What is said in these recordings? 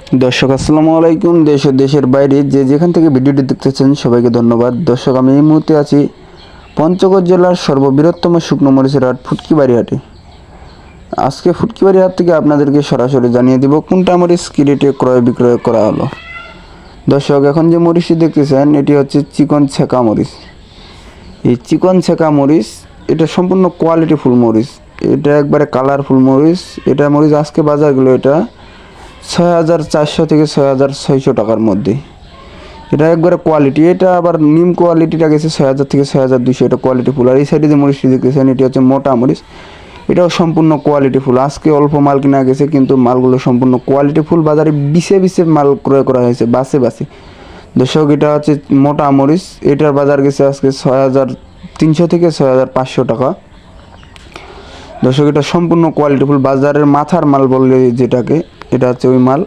দর্শক আসসালামু আলাইকুম। দেশ ও দেশের বাইরে যে যেখান থেকে ভিডিওটি দেখতেছেন সবাইকে ধন্যবাদ। দর্শক, আমি এই মুহূর্তে আছি পঞ্চগড় জেলার সর্ববৃহত্তম শুকনো মরিচের হাট ফুটকিবাড়ি হাটে। আজকে ফুটকিবাড়ি হাট থেকে আপনাদেরকে সরাসরি জানিয়ে দেব কোনটা মরিচ কী রেটে ক্রয় বিক্রয় করা হলো। দর্শক, এখন যে মরিচটি দেখতেছেন এটি হচ্ছে চিকন ছেঁকা মরিচ। এই চিকন ছেঁকা মরিচ এটা সম্পূর্ণ কোয়ালিটিফুল মরিচ, এটা একবারে কালারফুল মরিচ। এটা মরিচ আজকে বাজারগুলো এটা 6,400 থেকে 6,600 টাকার মধ্যে। এটা একবারে কোয়ালিটি, এটা আবার নিম কোয়ালিটিটা গেছে 6,000 থেকে 6,200, এটা কোয়ালিটি ফুল। আর এই সাইডে যে মরিচটি দেখতেছেন এটি হচ্ছে মোটা মরিচ, এটাও সম্পূর্ণ কোয়ালিটি ফুল। আজকে অল্প মাল কিনা গেছে কিন্তু মালগুলো সম্পূর্ণ কোয়ালিটি ফুল। বাজারে বিছে বিছে মাল ক্রয় করা হয়েছে, বাসে বাসে। দর্শক, এটা হচ্ছে মোটা মরিচ, এটার বাজার গেছে আজকে 6,300 থেকে 6,500 টাকা। দর্শক, এটা সম্পূর্ণ কোয়ালিটিফুল, বাজারের মাথার মাল বললে যেটাকে, এটা হচ্ছে ওই মাল।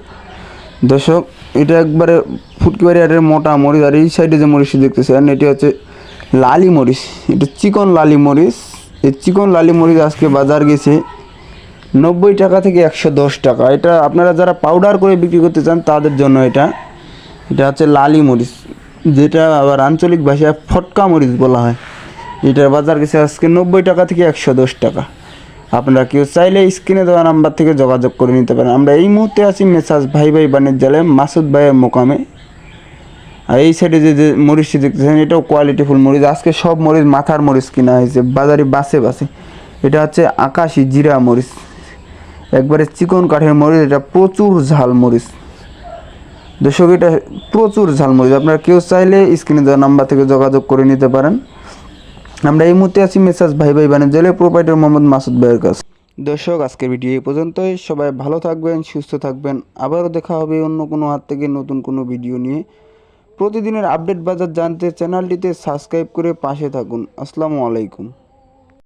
দর্শক, এটা একবারে ফুটকিবাড়ি হাটের মোটা মরিচ। আর এই সাইডে যে মরিচটি দেখতেছেন এটি হচ্ছে লালি মরিচ, এটা চিকন লালি মরিচ। এই চিকন লালি মরিচ আজকে বাজার গেছে 90 টাকা থেকে 110 টাকা। এটা আপনারা যারা পাউডার করে বিক্রি করতে চান তাদের জন্য এটা হচ্ছে লালি মরিচ, যেটা আবার আঞ্চলিক ভাষায় ফটকা মরিচ বলা হয়। এটার বাজার গেছে আজকে 90 টাকা থেকে 110 টাকা। আপনারা কেউ চাইলে স্ক্রিনে দেওয়া নাম্বার থেকে যোগাযোগ করে নিতে পারেন। আমরা এই মুহূর্তে আছি মেসাজ ভাই বাণিজ্যালয় মাসুদ ভাইয়ের মোকামে। আর এই সাইডে যে মরিচটি দেখতেছেন এটাও কোয়ালিটিফুল মরিচ। আজকে সব মরিচ মাথার মরিচ কিনা হয়েছে বাজারে বাসে বাসে। এটা হচ্ছে আকাশি জিরা মরিচ, একবারে চিকন কাঠের মরিচ, এটা প্রচুর ঝাল মরিচ। দর্শক, এটা প্রচুর ঝাল মরিচ। আপনারা কেউ চাইলে স্ক্রিনে দেওয়া নাম্বার থেকে যোগাযোগ করে নিতে পারেন। আমরা এই মুহূর্তে আছি মেসাজ ভাই বাণিজ্যালয়, প্রোপাইটার মোহাম্মদ মাসুদ ভাইয়ের কাছে। দর্শক, আজকের ভিডিও এই পর্যন্তই। সবাই ভালো থাকবেন, সুস্থ থাকবেন। আবারও দেখা হবে অন্য কোনো হাত থেকে নতুন কোনো ভিডিও নিয়ে। প্রতিদিনের আপডেট বাজার জানতে চ্যানেলটিতে সাবস্ক্রাইব করে পাশে থাকুন। আসসালামু আলাইকুম।